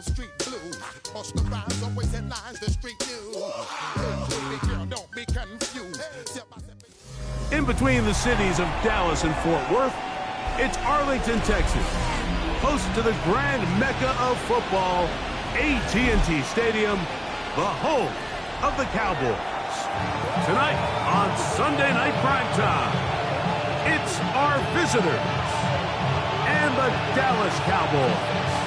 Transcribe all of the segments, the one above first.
street blues. Bust the rhymes, always headlines, the street news. Baby girl, don't be confused. In between the cities of Dallas and Fort Worth, it's Arlington, Texas, host to the grand mecca of football, AT&T Stadium, the home of the Cowboys. Tonight on Sunday Night Primetime, it's our visitors and the Dallas Cowboys.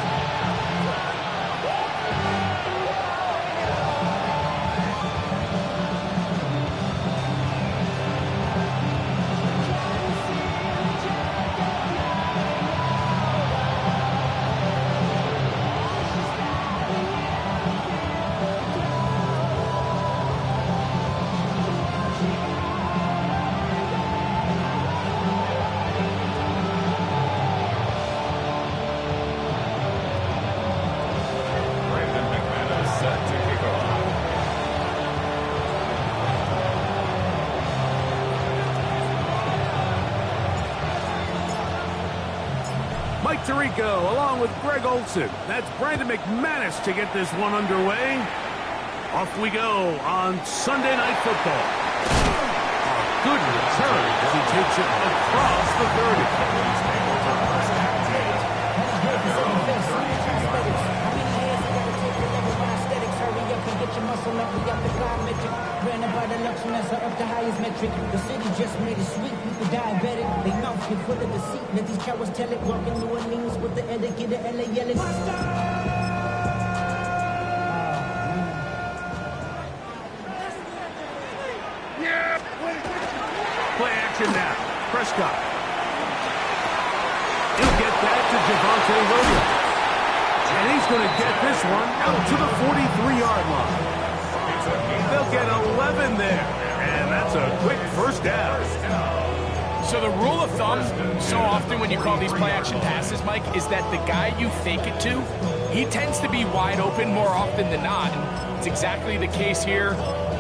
Tirico, along with Greg Olson. That's Brandon McManus to get this one underway. Off we go on Sunday Night Football. A good return as he takes it across the 30. Up the highest metric. The city just made it sweet. People diabetic. They mouth get full of deceit. Let these cowards tell it. Walking New Orleans with the etiquette of LA yelling. Play action now. Prescott. He'll get that to Javonte Williams. And he's going to get this one out to the 43-yard line. They'll get 11 there, and that's a quick first down. So the rule of thumb, so often when you call these play-action passes, Mike, is that the guy you fake it to, he tends to be wide open more often than not. And it's exactly the case here.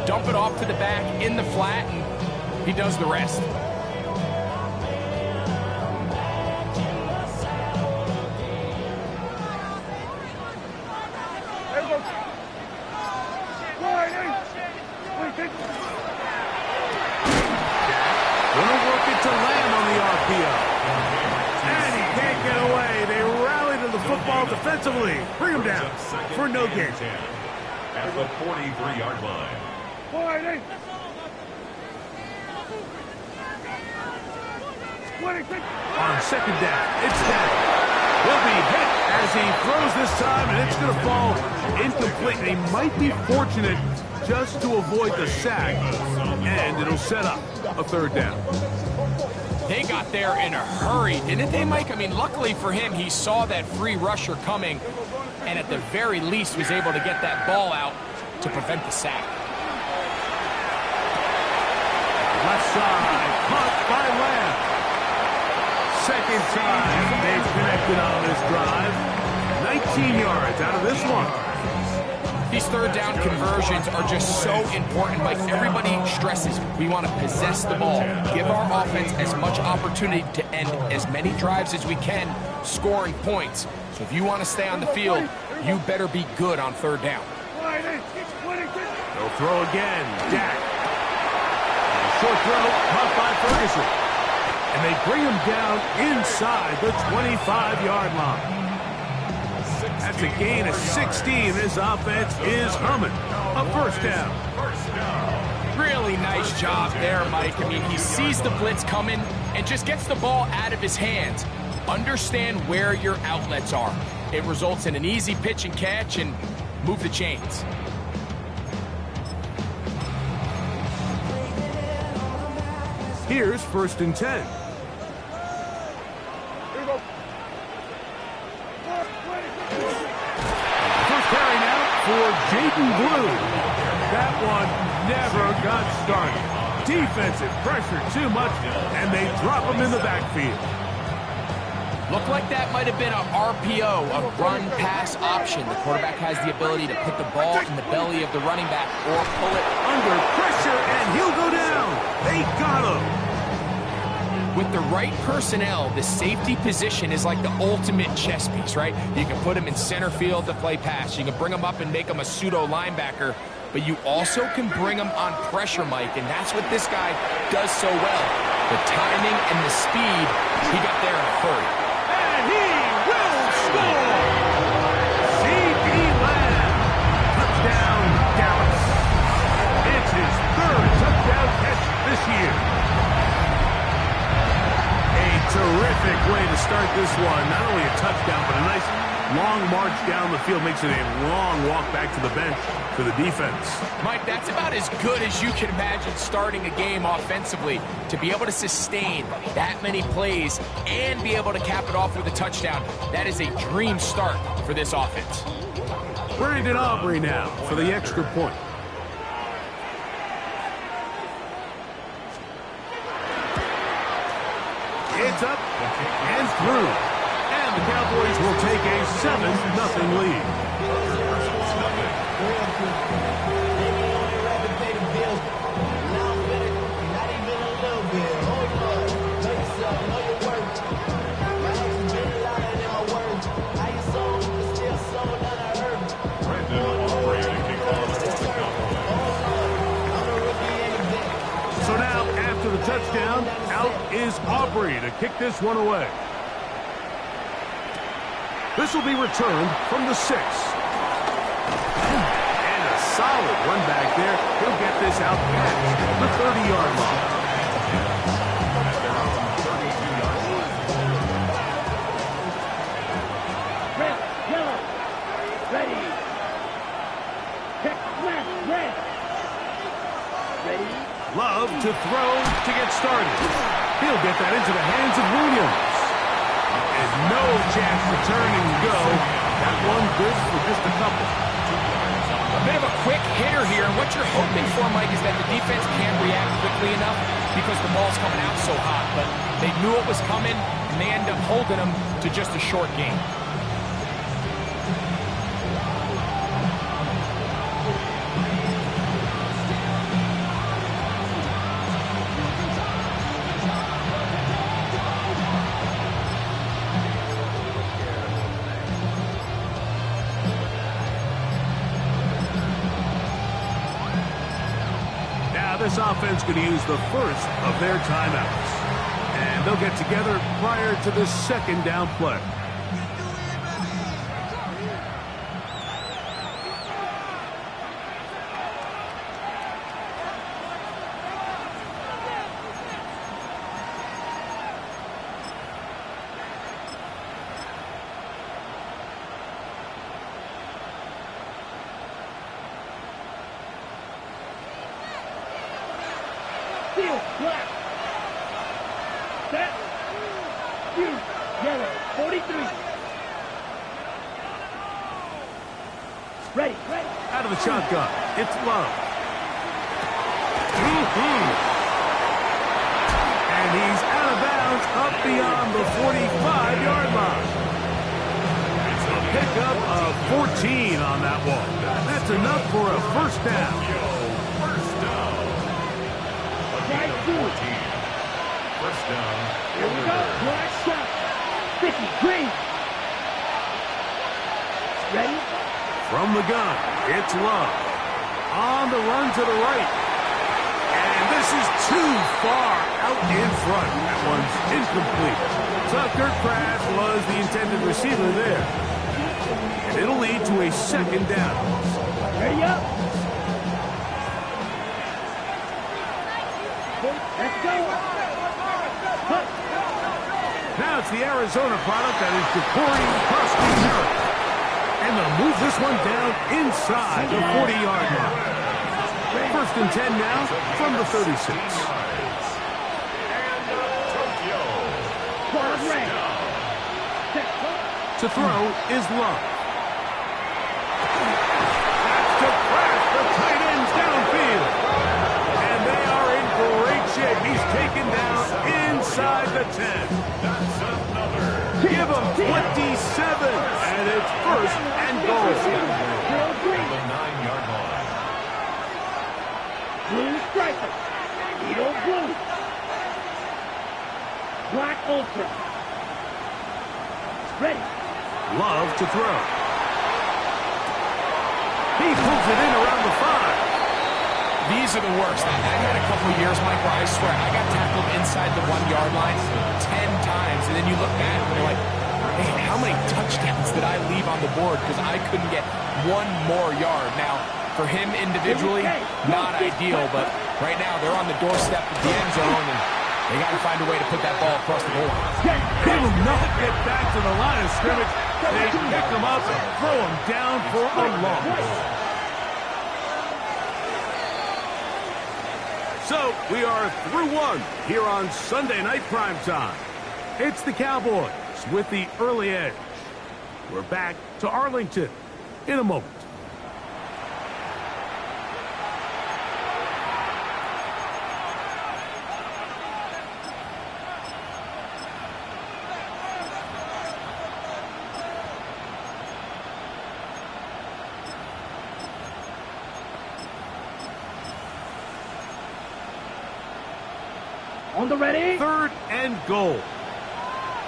Dump it off to the back in the flat, and he does the rest. Defensively, bring him down for no gain. At the 43-yard line. On second down, it's down. He'll be hit as he throws this time, and it's going to fall incomplete. And he might be fortunate just to avoid the sack, and it'll set up a third down. They got there in a hurry, didn't they, Mike? I mean, luckily for him, he saw that free rusher coming, and at the very least was able to get that ball out to prevent the sack. Left side, caught by Lamb. Second time they've connected on this drive. 19 yards out of this one. These third down conversions are just so important. Like everybody stresses, we want to possess the ball, give our offense as much opportunity to end as many drives as we can, scoring points. So if you want to stay on the field, you better be good on third down. They'll throw again. Dak. Short throw, caught by Ferguson. And they bring him down inside the 25-yard line. That's a gain of 16. This offense is humming. A first down. Really nice job there, Mike. I mean, he sees the blitz coming and just gets the ball out of his hands. Understand where your outlets are. It results in an easy pitch and catch and move the chains. Here's 1st and 10. For Jaden Blue. That one never got started. Defensive pressure too much, and they drop him in the backfield. Looked like that might have been an RPO, a run-pass option. The quarterback has the ability to put the ball in the belly of the running back or pull it under pressure, and he'll go down. They got him. With the right personnel, the safety position is like the ultimate chess piece, right? You can put him in center field to play pass. You can bring him up and make him a pseudo linebacker, but you also can bring him on pressure, Mike, and that's what this guy does so well. The timing and the speed, he got there in a hurry. And he will score! C.D. Lamb, touchdown, Dallas. It's his third touchdown catch this year. A terrific way to start this one. Not only a touchdown, but a nice long march down the field. Makes it a long walk back to the bench for the defense. Mike, that's about as good as you can imagine starting a game offensively. To be able to sustain that many plays and be able to cap it off with a touchdown, that is a dream start for this offense. Brandon Aubrey now for the extra point. It's up and through. And the Cowboys will take a 7-0 lead. So now, after the touchdown, out is Aubrey to kick this one away. This will be returned from the 6. And a solid run back there. He'll get this out past the 30-yard line. Red, yellow, ready. Check left, red. Ready. Love to throw to get started. He'll get that into the hands of Williams. And no chance to turn and go. That one good for just a couple. A bit of a quick hitter here. And what you're hoping for, Mike, is that the defense can't react quickly enough because the ball's coming out so hot. But they knew it was coming, and they end up holding them to just a short game. This offense going to use the first of their timeouts. And they'll get together prior to the second down play. Field, black. Set. Field, yellow, 43. Ready. Out of the shotgun, it's Love. And he's out of bounds up beyond the 45-yard line. It's a pickup of 14 on that one. That's enough for a first down. First down. Here we go. Black shot. 50, green. Ready? From the gun, it's Love. On the run to the right. And this is too far out in front. That one's incomplete. Tucker Kraft was the intended receiver there. And it'll lead to a second down. Ready up. Let's go. Now it's the Arizona product that is Ja'Cory Cross-Country. And they'll move this one down inside the 40-yard line. First and 10 now from the 36. To throw is Love. That's to crash the tight ends downfield. And they are in great shape. He's taken down inside the 10. Give him 27, and it's first and goal. The 9-yard line. Blue striker. Eagle blue. kill. Ready. Love to throw. He pulls it in around the 5. These are the worst. I had a couple of years, Mike, where I swear I got tackled inside the 1-yard line 10 times, and then you look back and you're like, man, how many touchdowns did I leave on the board because I couldn't get one more yard? Now, for him individually, not ideal, but right now they're on the doorstep of the end zone, and they got to find a way to put that ball across the goal line. They will not get back to the line of scrimmage. They pick them up and throw them down for a loss. So, we are through one here on Sunday Night Primetime. It's the Cowboys with the early edge. We're back to Arlington in a moment. On the ready. 3rd and goal.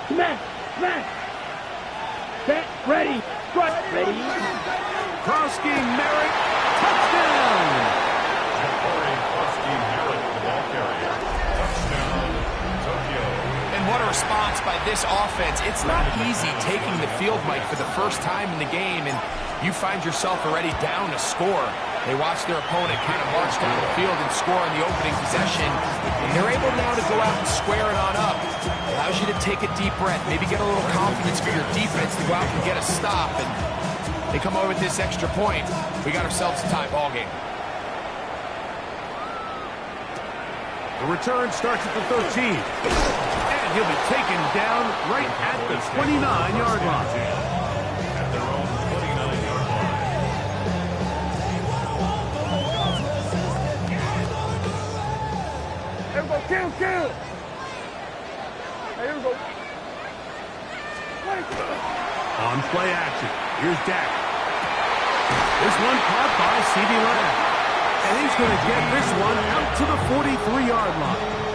Smash. Set. Ready. Strut. Ready. Krosky Merritt. Touchdown. Krosky Merritt, the ball carrier. Touchdown, Tokyo. And what a response by this offense. It's not easy taking the field, Mike, for the first time in the game, and you find yourself already down a score. They watch their opponent kind of march down the field and score on the opening possession, and they're able now to go out and square it on up. Allows you to take a deep breath, maybe get a little confidence for your defense to go out and get a stop, and they come away with this extra point. We got ourselves a tie ball game. The return starts at the 13. And he'll be taken down right at the 29-yard line. At their own 29-yard line. Here we go. Kill. Here we go. On play action, here's Dak. This one caught by CeeDee Lamb. And he's going to get this one out to the 43-yard line.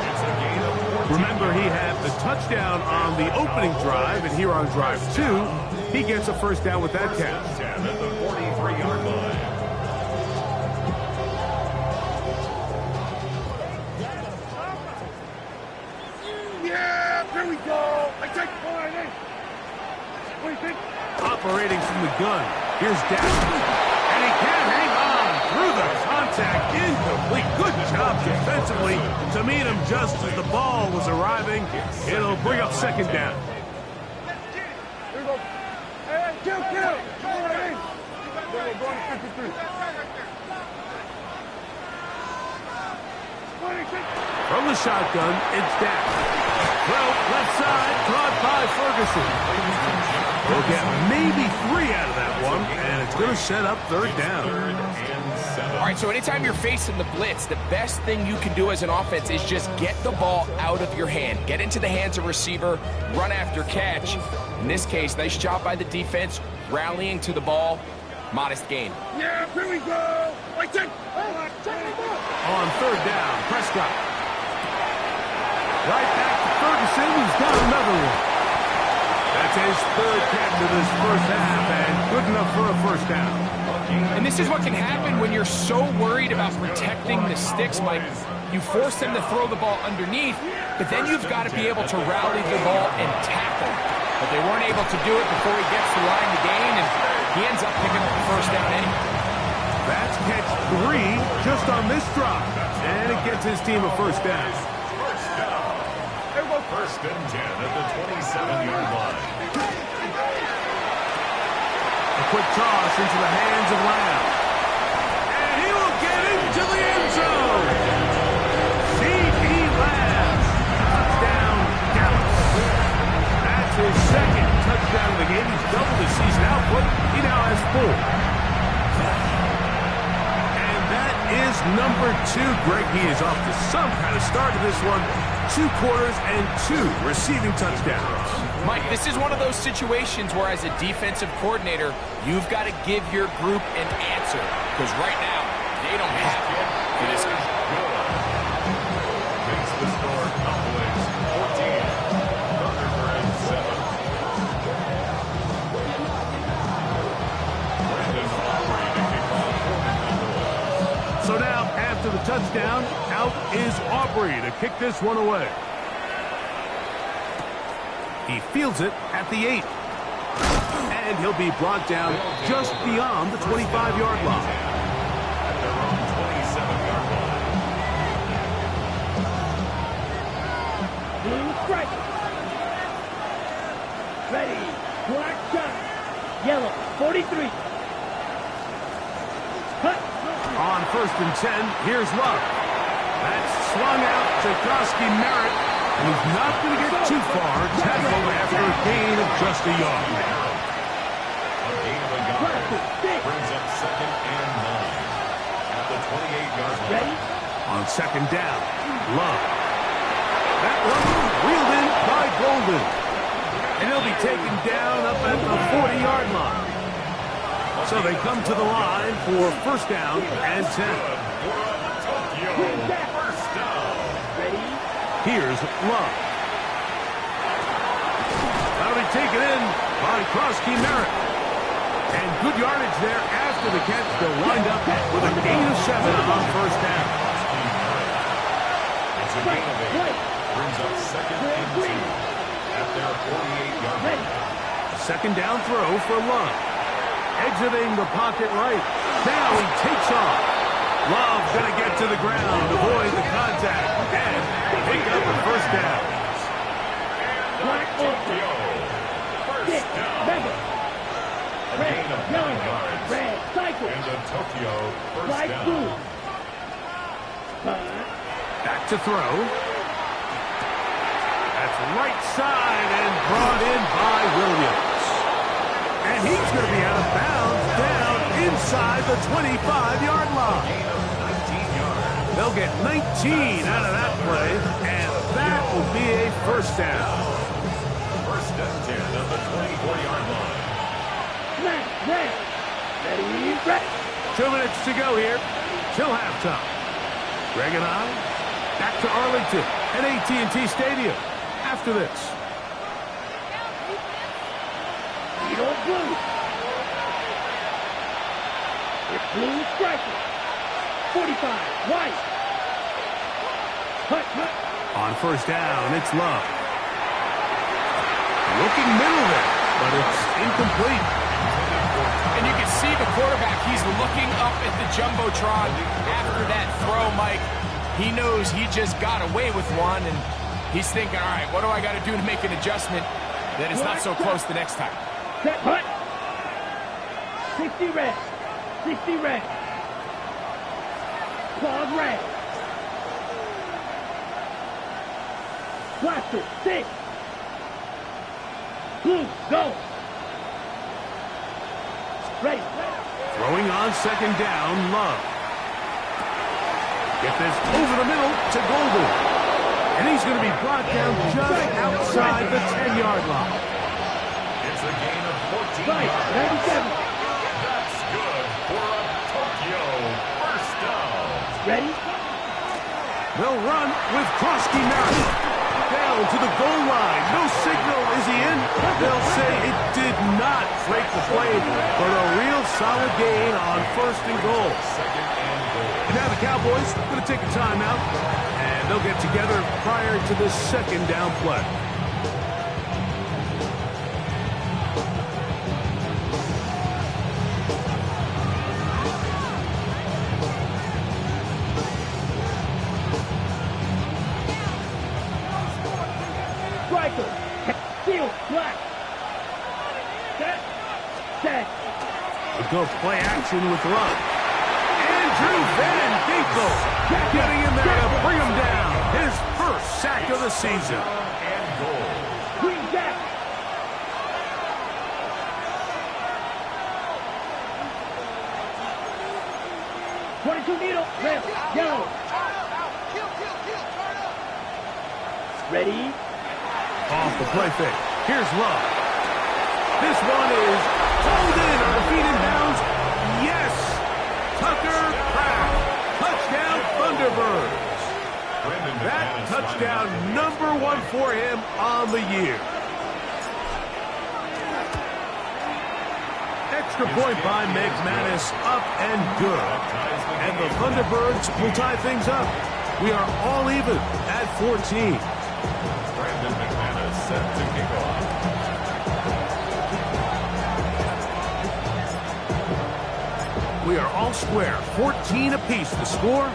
Remember, he had the touchdown on the opening drive, and here on drive 2, he gets a first down with that catch. At the 43-yard line. Yeah, here we go. I take point in. What do you think? Operating from the gun, here's Dak. And he can't hang on through the contact. Incomplete. Good job defensively to meet him just as the ball was arriving. It'll bring up second down. Here we go. Hey, kill. Come on in. We're going to 53. 26. From the shotgun, it's Dak. Throw left side, caught by Ferguson. We'll get maybe 3 out of that one, and it's going to set up third down. All right, so anytime you're facing the blitz, the best thing you can do as an offense is just get the ball out of your hand. Get into the hands of receiver, run after catch. In this case, nice job by the defense, rallying to the ball. Modest gain. Yeah, here we go. I take. On third down, Prescott. Right back to Ferguson, who's got another one. That's his 3rd catch of this first half, and good enough for a first down. And this is what can happen when you're so worried about protecting the sticks, Mike. You force them to throw the ball underneath, but then you've got to be able to rally the ball and tackle. But they weren't able to do it before he gets the line to gain, and he ends up picking up the first down anyway. That's catch 3 just on this drive, and it gets his team a first down. First and 10 at the 27-yard line. A quick toss into the hands of Lamb. And he will get into the end zone. CeeDee Lamb. Touchdown, Dallas. That's his 2nd touchdown of the game. He's doubled his season output. He now has 4. And that is number 2. Greg, he is off to some kind of start to this one. 2 quarters and 2 receiving touchdowns. Mike, this is one of those situations where as a defensive coordinator, you've got to give your group an answer. Because right now, they don't have it for this guy. Makes the score Cowboys 14. So now, after the touchdown, out is Aubrey to kick this one away. He fields it at the 8. And he'll be brought down just beyond the 25-yard line. At their own 27-yard line. Blue strike. Ready. Black shot. Yellow. 43. Cut. On 1st and 10, here's Love. That's swung out to Krosky Merritt, and he's not going to get too far. Tackled after a gain of just a yard. A gain of a yard brings up 2nd and 9 at the 28-yard line. Ready. On 2nd down, Love. That one reeled in by Golden. And he'll be taken down up at the 40-yard line. So they come to the line for 1st down and 10. First down. Ready. Here's Love. That'll be taken in by Krosky Merritt. And good yardage there after the catch. They'll wind up with a gain of 7 on 1st down. It's a gain of 8. Brings up 2nd and 2 at their 48-yard line. 2nd down throw for Love. Exiting the pocket right. Now he takes off. Love going to get to the ground, avoid the contact, and pick up a 1st down. Black Tokyo. First down. A gain of 9 yards. Red. Cycle. And the Tokyo first Black down. blue. Back to throw. That's right side and brought in by Williams. And he's going to be out of bounds down inside the 25-yard line. Gain of 19 yards. They'll get 19 out of that play, and that will be a 1st down. First and 10 at the 24-yard line. Smash. Red. Ready. Red. 2 minutes to go here till halftime. Greg and I back to Arlington at AT&T Stadium after this. Beetle blue. It's blue striker. 45. White. Cut. On 1st down, it's Love. Looking middle there, but it's incomplete. And you can see the quarterback, he's looking up at the Jumbotron after that throw, Mike. He knows he just got away with one, and he's thinking, all right, what do I got to do to make an adjustment that is not so close the next time? Set. Cut. 60 red. 60 red. Claws red. Blaster. 6. Blue. Go. Ready. Throwing on 2nd down, Love. Get this over the middle to Golden. And he's going to be brought down just outside the 10-yard line. It's a gain of 14 Right. yards. 97. That's good for a Tokyo first down. Ready. They'll run with Krosky Merritt. Down to the goal line. No signal. Is he in? They'll say it did not break the play, but a real solid gain on 1st and goal. 2nd and goal. And now the Cowboys are going to take a timeout, and they'll get together prior to the 2nd down play. Striker. Field. Black. Set. Set. We'll go play action with Love. Andrew Van Ginkel getting in there to bring him down. His 1st sack of the season. And goal. Green Jack. Needle. Red. Yellow. Ready. Off the play fake. Here's Love. This one is pulled in on the feet in bounds. Yes! Tucker Craft. Touchdown Thunderbirds. That touchdown #1 for him on the year. Extra Extra point by McManus, up and good. And the Thunderbirds will tie things up. We are all even at 14. Brandon McManus set to kick off. We are all square, 14 apiece the score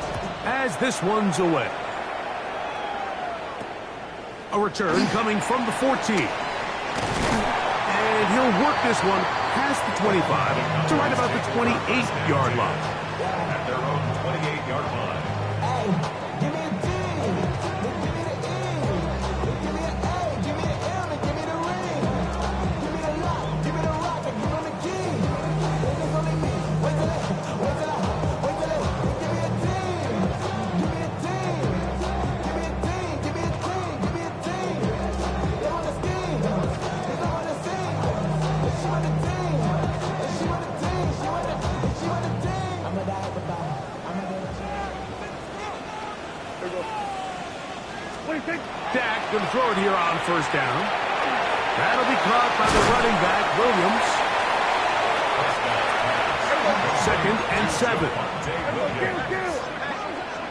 as this one's away. A return coming from the 14. And he'll work this one past the 25 to right about the 28-yard line. At their own 28-yard line. Give me a D. Give me the E. Give me an A. Give me an M. And give me the ring. Give me the lock. Give me the rock. And give me the key. There's only me. Wait till it. Wait till it. Wait till it. Give me a team. Give me a team. Give me a team. Give me a team. Give me a team. They want the scheme. They don't want to sing. She want the team. She want the team. She want the team. I'm gonna die at the bottom. I'm gonna die. Dak going to throw it here on first down. That'll be caught by the running back, Williams. Second and 7.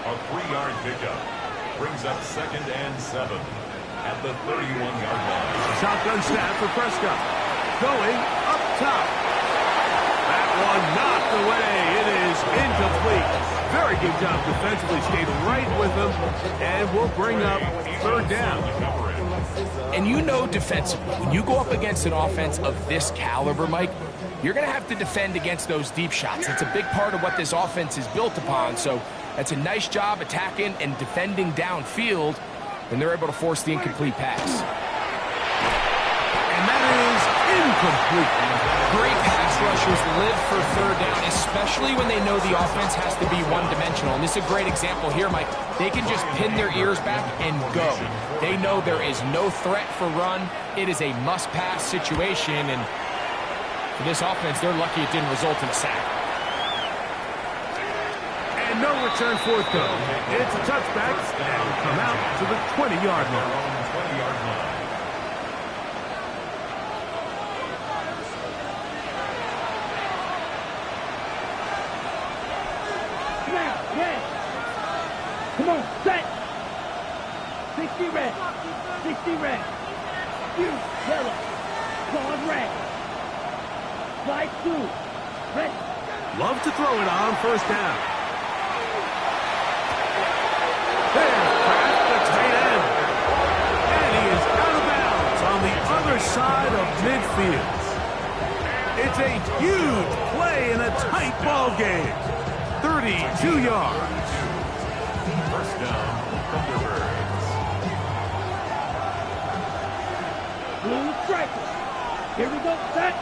A 3-yard pickup brings up second and 7 at the 31-yard line. Shotgun snap for Prescott. Going up top. That one knocked away. It is incomplete. Very good job defensively. Stayed right with them. And will bring up third down. And you know defensively, when you go up against an offense of this caliber, Mike, you're going to have to defend against those deep shots. It's a big part of what this offense is built upon. So that's a nice job attacking and defending downfield, and they're able to force the incomplete pass. And that is incomplete. Great pass rushers live for third down, especially when they know the offense has to be one-dimensional. And this is a great example here, Mike. They can just pin their ears back and go. They know there is no threat for run. It is a must-pass situation, and for this offense, they're lucky it didn't result in a sack. And no return forthcoming. It's a touchback, and will come out to the 20-yard line. 20-yard line. Come on, set. 60 red. 60 red. You, yellow. Claws red. Slide 2. Red. Love to throw it on first down. There's Kraft, the tight end. And he is out of bounds on the other side of midfield. It's a huge play in a tight ball game. 32 yards. First down, Thunderbirds. Blue striker. Here we go, set.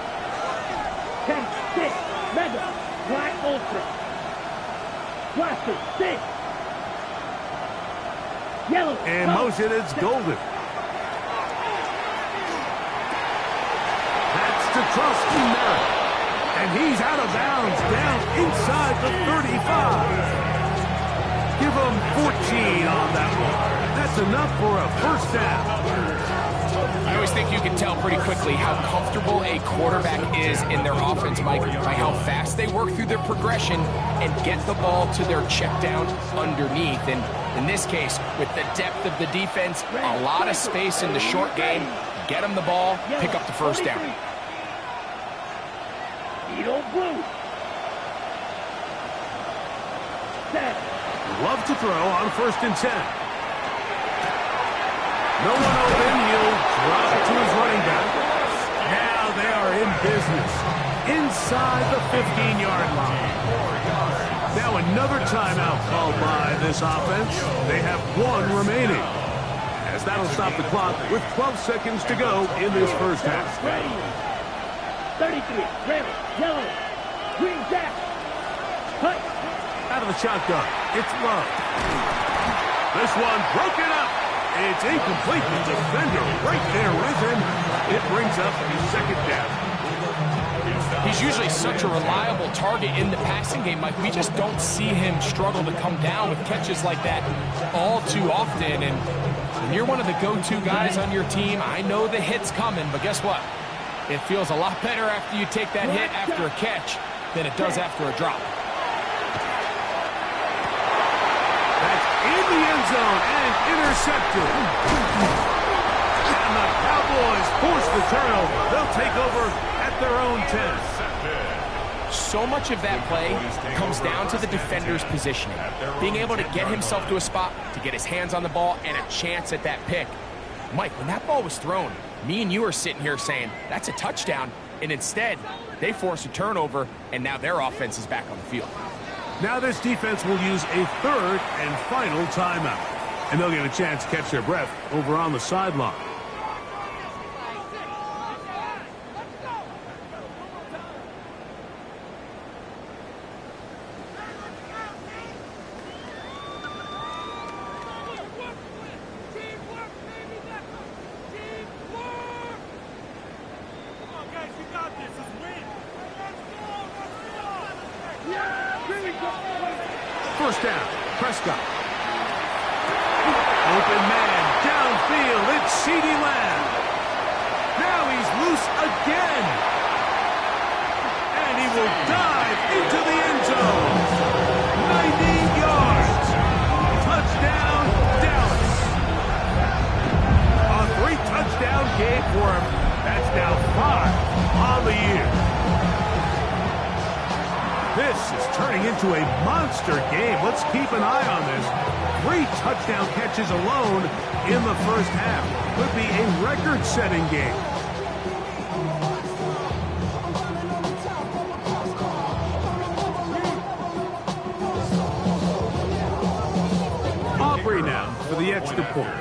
10, 6, mega, black ultra. Blaster, 6. Yellow. In motion, it's Golden. That's to Trusty Merritt. And he's out of bounds down inside the 35. Give him 14 on that one. That's enough for a first down. I always think you can tell pretty quickly how comfortable a quarterback is in their offense, Mike, by how fast they work through their progression and get the ball to their check down underneath. And in this case, with the depth of the defense, a lot of space in the short game, get them the ball, pick up the first down. Edo blue. Set. Love to throw on first and 10. No one open. He'll drop it to his running back. Now they are in business inside the 15-yard line. Now another timeout called by this offense. They have one remaining, as that'll stop the clock with 12 seconds to go in this first half. Ready. 33. Red. Yellow. Green jack. Cut. Out of the shotgun, it's Love. This one broken up. It's incomplete. The defender right there with him. It brings up the second down. He's usually such a reliable target in the passing game, Mike. We just don't see him struggle to come down with catches like that all too often. And when you're one of the go-to guys on your team, I know the hit's coming, but guess what? It feels a lot better after you take that hit after a catch than it does after a drop. That's in the end zone and intercepted. And the Cowboys force the turnover. They'll take over at their own 10. So much of that play comes down to the defender's positioning. Being able to get himself to a spot, to get his hands on the ball, and a chance at that pick. Mike, when that ball was thrown, me and you are sitting here saying, that's a touchdown. And instead, they force a turnover, and now their offense is back on the field. Now this defense will use a third and final timeout. And they'll get a chance to catch their breath over on the sideline. First down, Prescott. Open man, downfield, it's CeeDee Lamb. Now he's loose again. And he will dive into the end zone. 90 yards. Touchdown, Dallas. A 3-touchdown game for him. That's now 5 on the year. This is turning into a monster game. Let's keep an eye on this. 3 touchdown catches alone in the first half. Could be a record-setting game. Aubrey now for the extra point.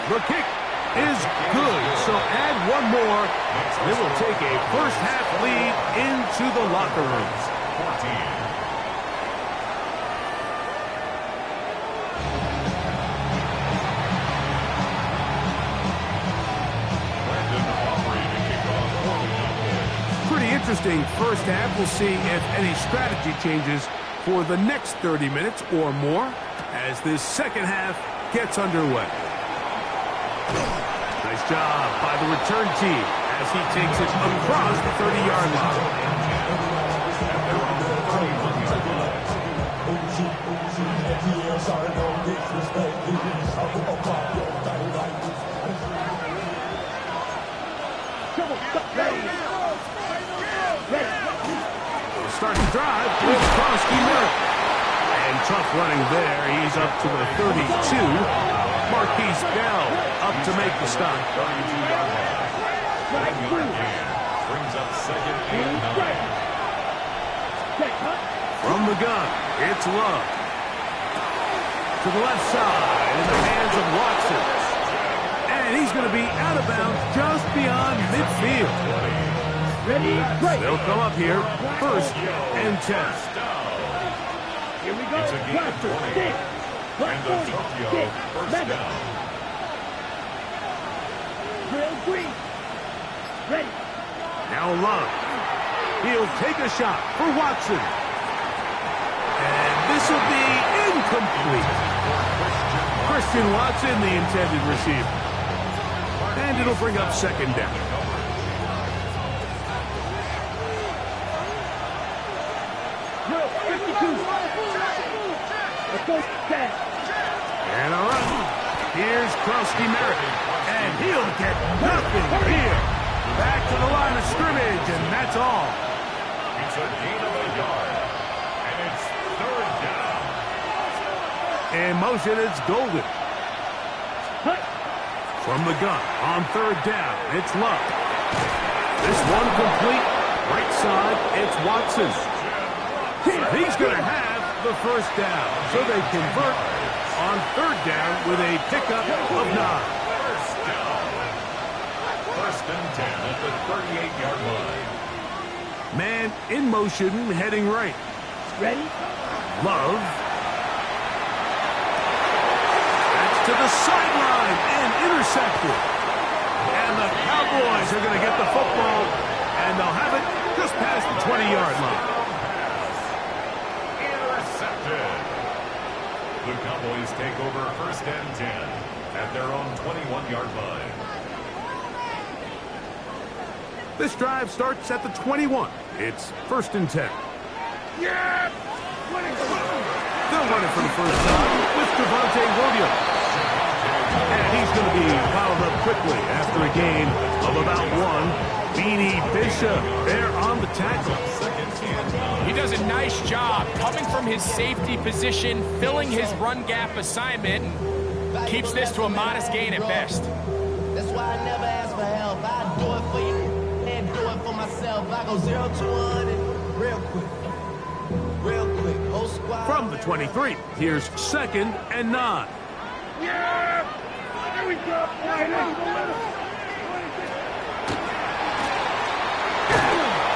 The kick is good, so add one more. They will take a first-half lead into the locker rooms. 14. Pretty interesting first half. We'll see if any strategy changes for the next 30 minutes or more as this second half gets underway. Nice job by the return team as he takes it across the 30-yard line. Start the drive with Krosky. And tough running there. He's up to the 32. Marquise Bell up to make the stop. 32-yard line. Brings up second and 9. From the gun, it's Love. To the left side in the hands of Watson. And he's going to be out of bounds just beyond midfield. They'll come up here, first and 10. Here we go. It's a gain of 20. And the Tokyo first down. Drill green. Ready. Now Love. He'll take a shot for Watson. And this will be incomplete. Christian Watson, the intended receiver. And it'll bring up second down. Drill 52. Let's go. 10. And a run. Here's Krosky. And he'll get nothing here. Back to the line of scrimmage, and that's all. It's a gain of a yard. And it's third down. In motion, it's Golden. From the gun, on third down, it's Love. This one complete. Right side, it's Watson. He's going to have the first down. So they convert on third down with a pickup of 9. First down. First and 10 at the 38-yard line. Man in motion, heading right. Ready. Love. That's to the sideline and intercepted. And the Cowboys are going to get the football, and they'll have it just past the 20-yard line. Intercepted. The Cowboys take over first and 10. at their own 21-yard line. This drive starts at the 21. It's 1st and 10. Yeah! They'll run it for the first time with Williams. And he's going to be fouled up quickly after a gain of about 1. Beanie Bishop there on the tackle. He does a nice job coming from his safety position, filling his run gap assignment, and keeps this to a modest gain at best. That's why I never ask for help. I do it for you and do it for myself. I go 0 to 100 real quick. Real quick. Whole squad. From the 23, here's 2nd and 9. Yeah! There we go.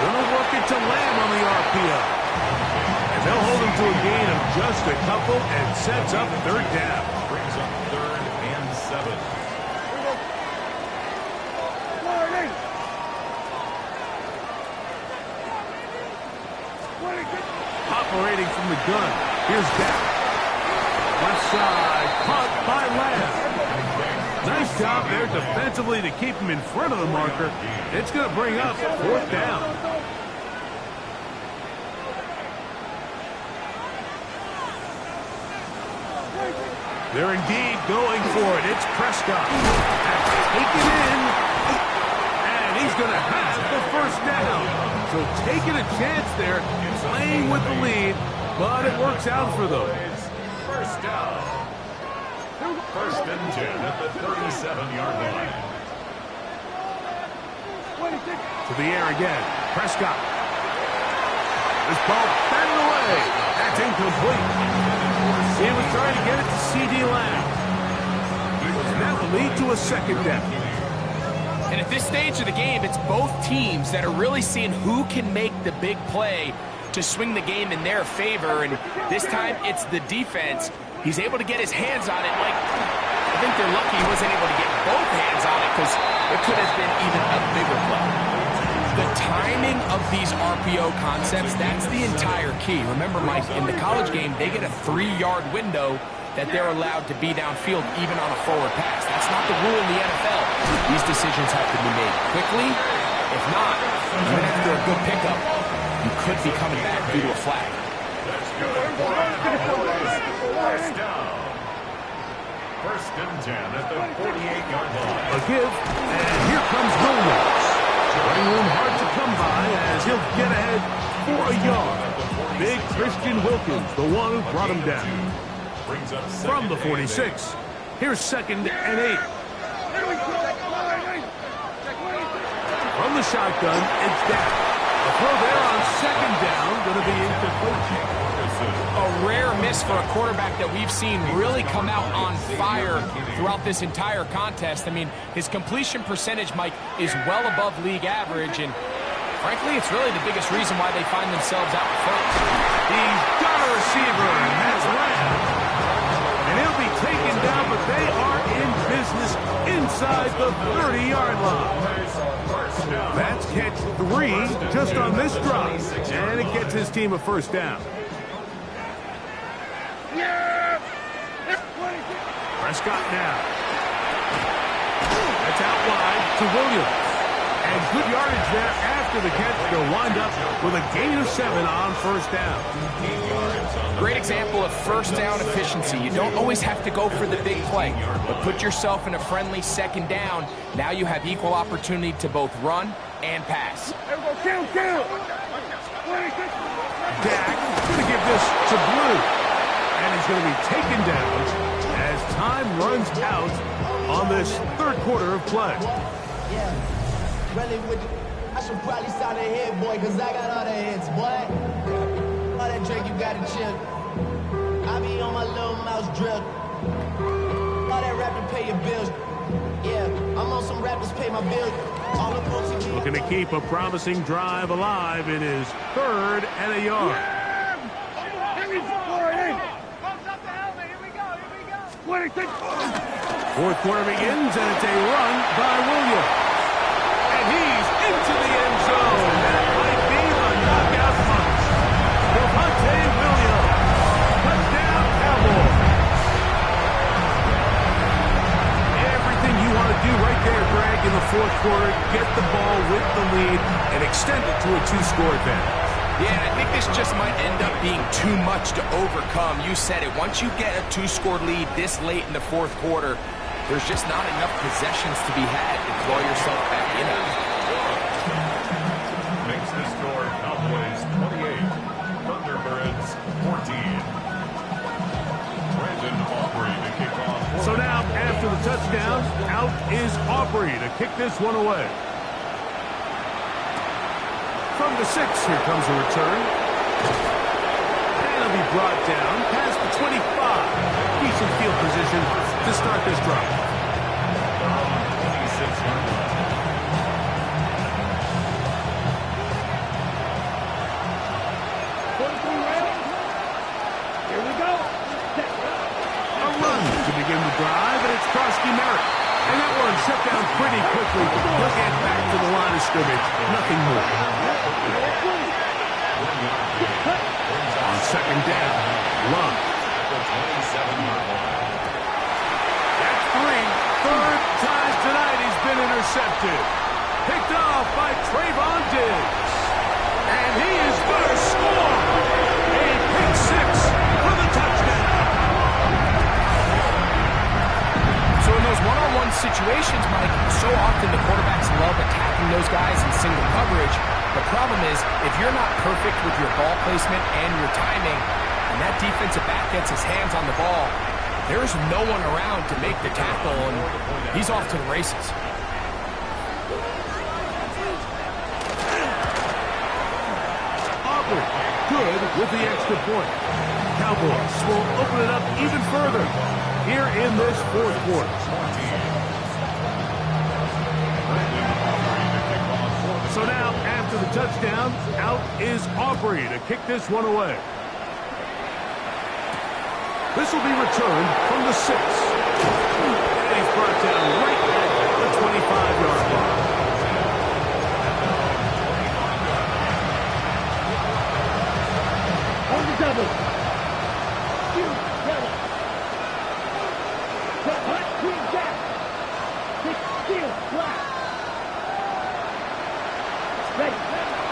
Gonna work it to Lamb on the RPO. And they'll hold him to a gain of just a couple and sets up 3rd down. Brings up 3rd and 7. Operating from the gun. Here's Dak. Left side, caught by Lamb. Nice job there defensively to keep him in front of the marker. It's going to bring up 4th down. They're indeed going for it. It's Prescott. Taken in. And he's going to have the 1st down. So taking a chance there, playing with the lead, but it works out for them. 1st down. 1st and 10 at the 37-yard line. To the air again. Prescott. This ball batted away. That's incomplete. He was trying to get it to C.D. Lamb. And that will lead to a 2nd down. And at this stage of the game, it's both teams that are really seeing who can make the big play to swing the game in their favor. And this time, it's the defense. He's able to get his hands on it. Like, I think they're lucky he wasn't able to get both hands on it because it could have been even a bigger play. The timing of these RPO concepts, that's the entire key. Remember, Mike, in the college game, they get a 3-yard window that they're allowed to be downfield even on a forward pass. That's not the rule in the NFL. These decisions have to be made quickly. If not, even after a good pickup, you could be coming back due to a flag. First down. 1st and 10 at the 48-yard line. A give, and here comes Williams. Running room hard to come by as he'll get ahead for a yard. Big Christian Wilkins, the one who brought him down. Brings up From the 46, here's 2nd and 8. From the shotgun, it's Dak. A throw there on 2nd down, going to be incomplete. A rare miss for a quarterback that we've seen really come out on fire throughout this entire contest. I mean, his completion percentage, Mike, is well above league average, and frankly, it's really the biggest reason why they find themselves out front. He's got a receiver, and that's Lamb. And he'll be taken down, but they are in business inside the 30-yard line. That's catch 3 just on this drop, and it gets his team a 1st down. Prescott now. That's out wide to Williams. And good yardage there after the catch. They'll wind up with a gain of 7 on 1st down. Great example of 1st down efficiency. You don't always have to go for the big play, but put yourself in a friendly 2nd down. Now you have equal opportunity to both run and pass. Dak going to give this to Blue. And he's going to be taken down as time runs out on this 3rd quarter of play. Yeah, really I should probably sign a hit, boy, because I got all the hits, boy. All that drink you got to chill. I be on my little mouse drip. All that rap to pay your bills. Yeah, I'm on some rappers pay my bills. All the folks looking to keep a promising drive alive. It is 3rd and a yard. Fourth quarter begins, and it's a run by Williams. And he's into the end zone. That might be the knockout punch. Williams. Touchdown, Cowboys. quarter, get the ball with the lead, and extend it to a 2-score advantage. Yeah, and I think this just might end up being too much to overcome. You said it. Once you get a 2-score lead this late in the fourth quarter, there's just not enough possessions to be had to claw yourself back in it. Makes the score Cowboys 28, Thunderbirds 14. Brandon Aubrey to kick off. So now, after the touchdown, out is Aubrey to kick this one away. From the 6, here comes a return. And it'll be brought down past the 25. Decent field position to start this drive. 26-yard line. Here we go. A run to begin the drive, and it's Krosky Merritt. And that one shut down pretty quickly. He'll get back to the line of scrimmage. Nothing more. On second down, Love. That's 3. Third time tonight he's been intercepted. Picked off by Trayvon Diggs. And he is going to score. A pick 6 for the touchdown. So in those one-on-one situations, Mike, so often the quarterbacks love attacking those guys in single coverage. The problem is, if you're not perfect with your ball placement and your timing, and that defensive back gets his hands on the ball, there's no one around to make the tackle, and he's off to the races. Aubrey, good with the extra point. Cowboys will open it up even further here in this fourth quarter. So now, after the touchdown, out is Aubrey to kick this one away. This will be returned from the 6. And he's brought down right at the 25-yard line. On the double. Shoot, double. Cut, green gap. Pick, steal, flat. Ready.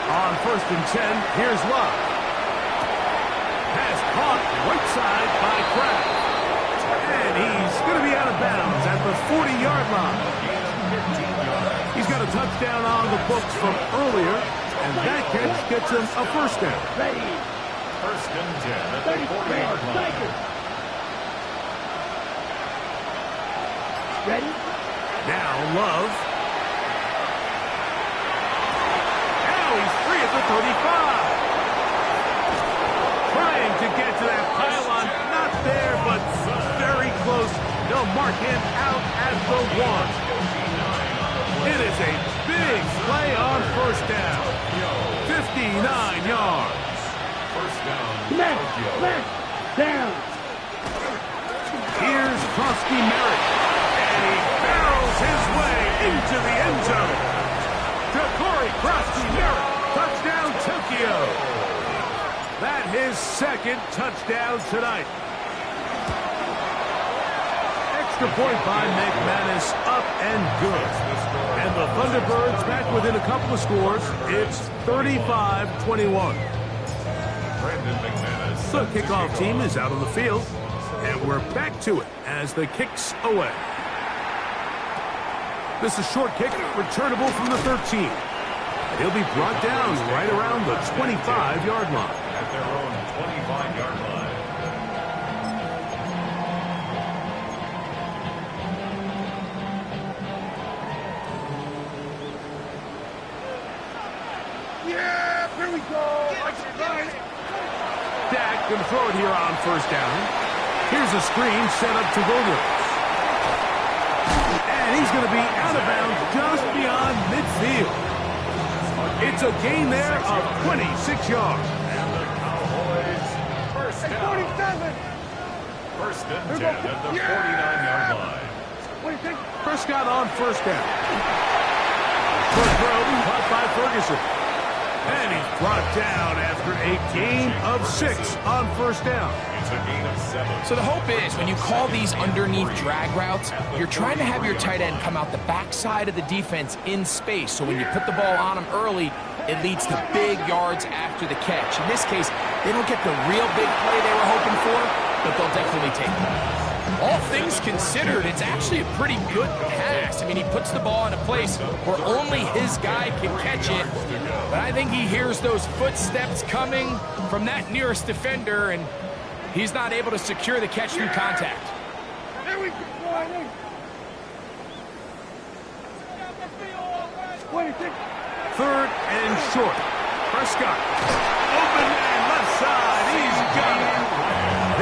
On 1st and 10, here's Love. Pass caught right side by Kraft. And he's going to be out of bounds at the 40-yard line. He's got a touchdown on the books from earlier, and that catch gets him a first down. Ready. 1st and 10 at the 40-yard line. Ready. Now Love. Now he's free at the 35. Trying to get to that pylon. Not there, but very close. They'll mark him out at the 1. It is a big play on first down. 59 yards. First down. Left, down. Here's Krosky Merritt. And he barrels his way into the end zone. Ja'Cory Krosky Merritt. Touchdown, Tokyo. That his second touchdown tonight. Extra point by McManus, up and good. And the Thunderbirds back within a couple of scores. It's 35-21. Brandon McManus. The kickoff team is out on the field, and we're back to it as the kick's away. This is a short kick, returnable from the 13. He'll be brought down right around the 25-yard line. At their own 25-yard line. Yeah, here we go. Dak can throw it here on first down. Here's a screen set up to Williams. And he's going to be out of bounds just beyond midfield. It's a gain there of 26 yards. And the Cowboys first down. 47. First and 10 at the 49-yard line. What do you think? Prescott on first down. First throw caught by Ferguson. And he's brought down after a gain of 6 on first down. It's a gain of 7. So the hope is when you call these underneath drag routes, you're trying to have your tight end come out the backside of the defense in space. So when you put the ball on him early, it leads to big yards after the catch. In this case, they don't get the real big play they were hoping for, but they'll definitely take it. All things considered, it's actually a pretty good pass. I mean, he puts the ball in a place where only his guy can catch it. But I think he hears those footsteps coming from that nearest defender, and he's not able to secure the catch through contact. There we go. 26. Third and short. Prescott. Open man left side. He's got it.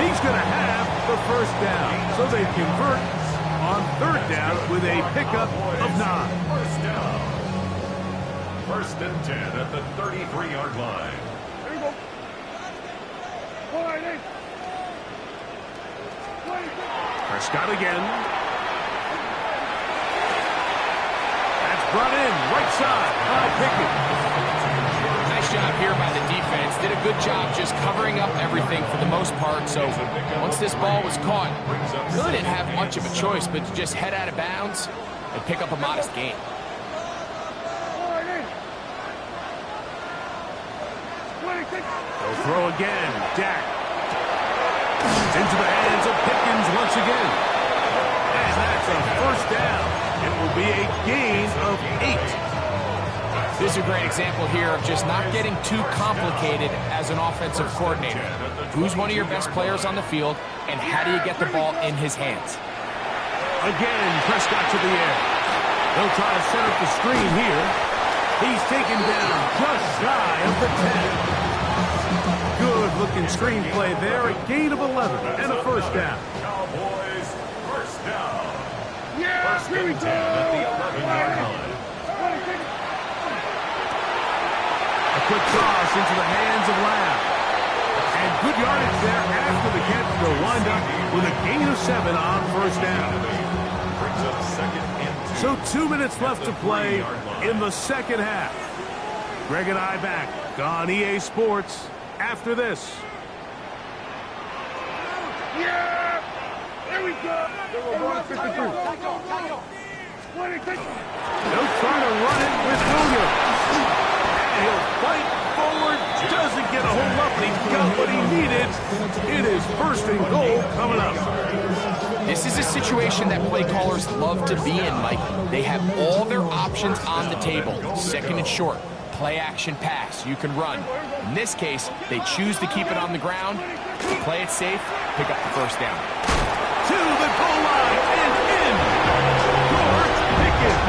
He's going to have the first down. So they convert on third down with a pickup of 9. First down. First and 10 at the 33-yard line. There we go. 26. Prescott again. That's brought in right side by Pickett. Nice job here by the defense. Did a good job just covering up everything for the most part. So once this ball was caught, really didn't have much of a choice but to just head out of bounds and pick up a modest gain. They'll throw again. Dak. Into the hands of Pickens once again. And that's a first down. It will be a gain of 8. This is a great example here of just not getting too complicated as an offensive coordinator. Who's one of your best players on the field, and how do you get the ball in his hands? Again, Prescott to the air. They'll try to set up the screen here. He's taken down just shy of the 10. Good-looking screenplay there. A gain of 11 and a first down. Cowboys, first down. Yeah, First here we and go. 10 at the 11-yard line. 26. A quick toss into the hands of Lamb. And good yardage there after the catch. They'll wind up with a gain of 7 on first down. Brings up second and 2. So 2 minutes left to play in the second half. Greg and I back on EA Sports after this. Yeah. There we go. They're going 53. 26. They'll try to run it with Williams. And he'll fight forward. Doesn't get a whole lot, but he got what he needed. It is first and goal coming up. This is a situation that play callers love to be in, Mike. They have all their options on the table. Second and short, play action pass. You can run. In this case, they choose to keep it on the ground, play it safe, pick up the first down. To the goal line and in. George Pickens.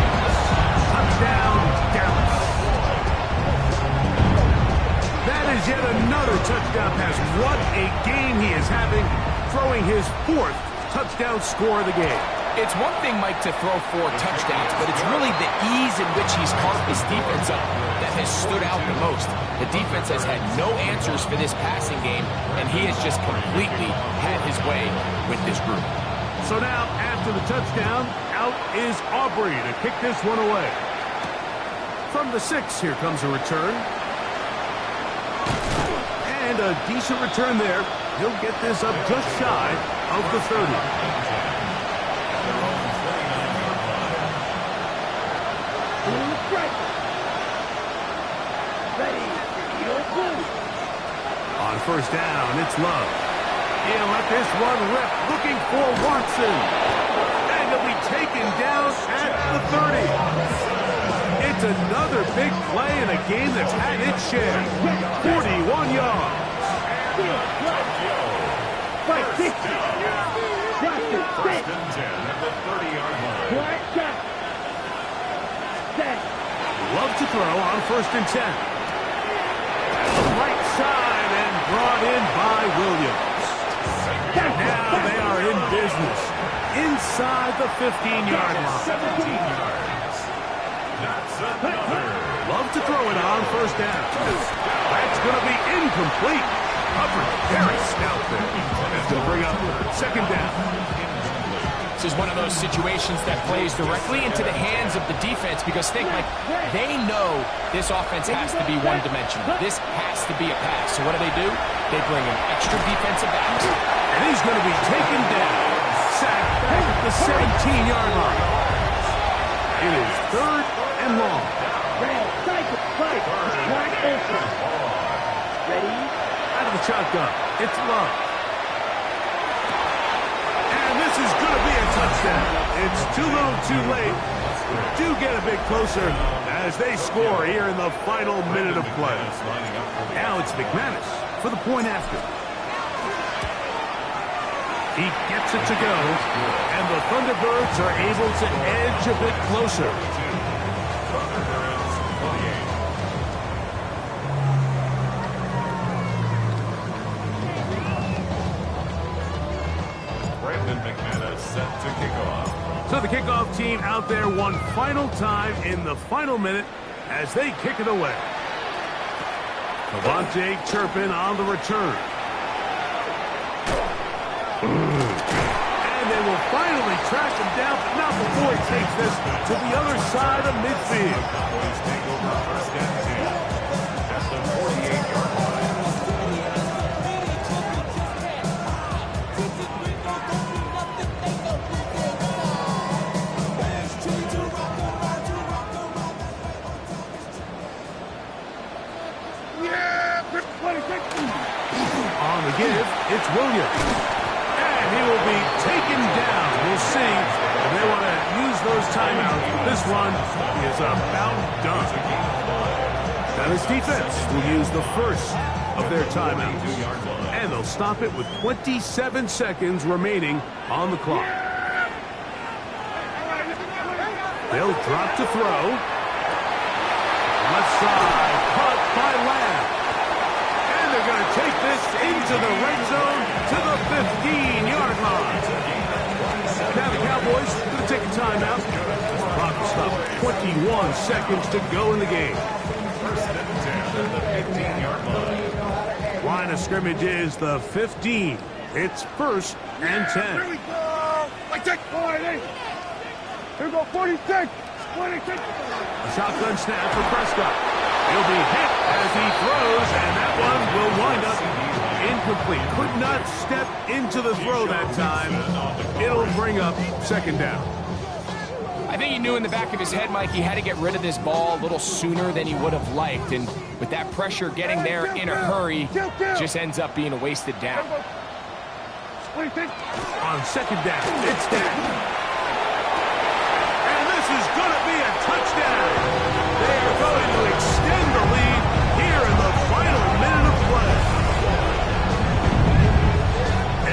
Touchdown, Dallas. That is yet another touchdown pass. What a game he is having, throwing his 4th touchdown score of the game. It's one thing, Mike, to throw 4 touchdowns, but it's really the ease in which he's carved this defense up that has stood out the most. The defense has had no answers for this passing game, and he has just completely had his way with this group. So now, after the touchdown, out is Aubrey to kick this one away. From the 6, here comes a return. And a decent return there. He'll get this up just shy of the 30. On first down, it's Love. He'll let this one rip, looking for Watson. And he'll be taken down at the 30. It's another big play in a game that's had its share. 41 yards. First and 10 at the 30-yard line. Love to throw on first and 10. Right side and brought in by Williams. Now they are in business. Inside the 15-yard line. 17 yards. That's another. Love to throw it on first down. That's going to be incomplete. Coverage very stout there. That's going to bring up second down. This is one of those situations that plays directly into the hands of the defense because think, like, they know this offense has to be one-dimensional. This has to be a pass. So what do? They bring in extra defensive backs. And he's going to be taken down. Sacked back at the 17-yard line. It is 3rd and long. Ready? Out of the shotgun. It's Love. And this is going to be a touchdown. It's too little too late. Do get a bit closer as they score here in the final minute of play. Now it's McManus for the point after. He gets it to go, and the Thunderbirds are able to edge a bit closer. So the kickoff team out there one final time in the final minute as they kick it away. Devontae Turpin on the return. And they will finally track him down, but not before he takes this to the other side of midfield. Cowboys take over 1st and 10 at the 48-yard line. On the give, it's Williams. And he will be taken down. We'll see if they want to use those timeouts. This one is about done. Now this defense will use the first of their timeouts. And they'll stop it with 27 seconds remaining on the clock. They'll drop to throw. Left side, caught by Lamb. They're going to take this into the red zone to the 15-yard line. Now the Cowboys going to take a timeout. Clock will stop 21 seconds to go in the game. 1st and 10 at the 15-yard line. Line of scrimmage is the 15. It's 1st and 10. Here we go. Like that. Here we go. 46. 26. A shotgun snap for Prescott. He'll be hit as he throws, and that one will wind up incomplete. Could not step into the throw that time. It'll bring up 2nd down. I think he knew in the back of his head, Mike, he had to get rid of this ball a little sooner than he would have liked. And with that pressure getting there in a hurry, just ends up being a wasted down. On 2nd down, it's down. And this is going to be a touchdown. They are going to extend the lead here in the final minute of play.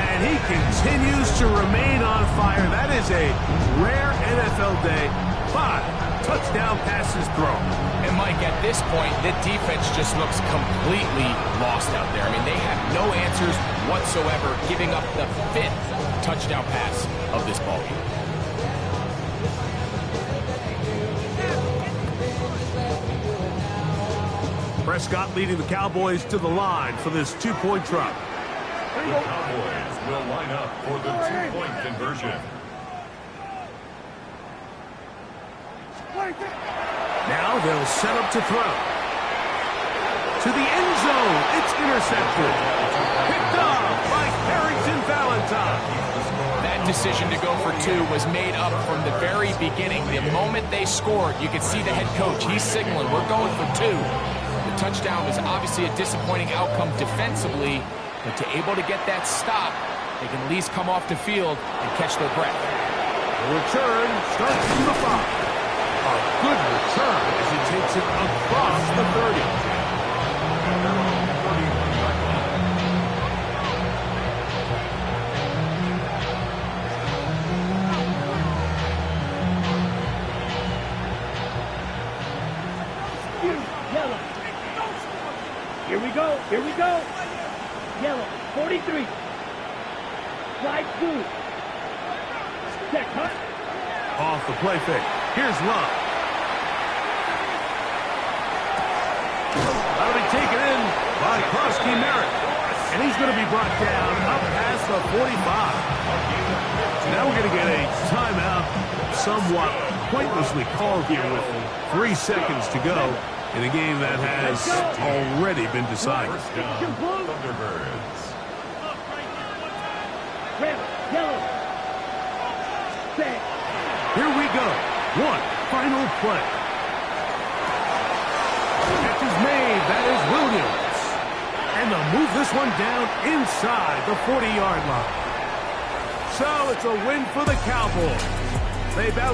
And he continues to remain on fire. That is a rare NFL day. 5 touchdown passes thrown. And Mike, at this point, the defense just looks completely lost out there. I mean, they have no answers whatsoever, giving up the 5th touchdown pass of this ballgame. Prescott leading the Cowboys to the line for this 2-point drop. The Cowboys will line up for the 2-point conversion. Now they'll set up to throw. To the end zone. It's intercepted. Picked off by Harrington Valentine. That decision to go for 2 was made up from the very beginning. The moment they scored, you could see the head coach. He's signaling, we're going for 2. The touchdown was obviously a disappointing outcome defensively, but to able to get that stop, they can at least come off the field and catch their breath. The return starts from the 5. A good return as he takes it across the 30. Yellow. Here we go. Here we go. Yellow. 43. Slide through. Check, huh? Off the play fake. Here's Love. That'll be taken in by Krosky Merritt. And he's going to be brought down up past the 45. Now we're going to get a timeout, somewhat pointlessly called here with 3 seconds to go in a game that has already been decided. First down, Thunderbirds. Red, yellow. Set. Here we go. One final play. Catch is made. That is Williams. And they'll move this one down inside the 40-yard line. So it's a win for the Cowboys. They bounce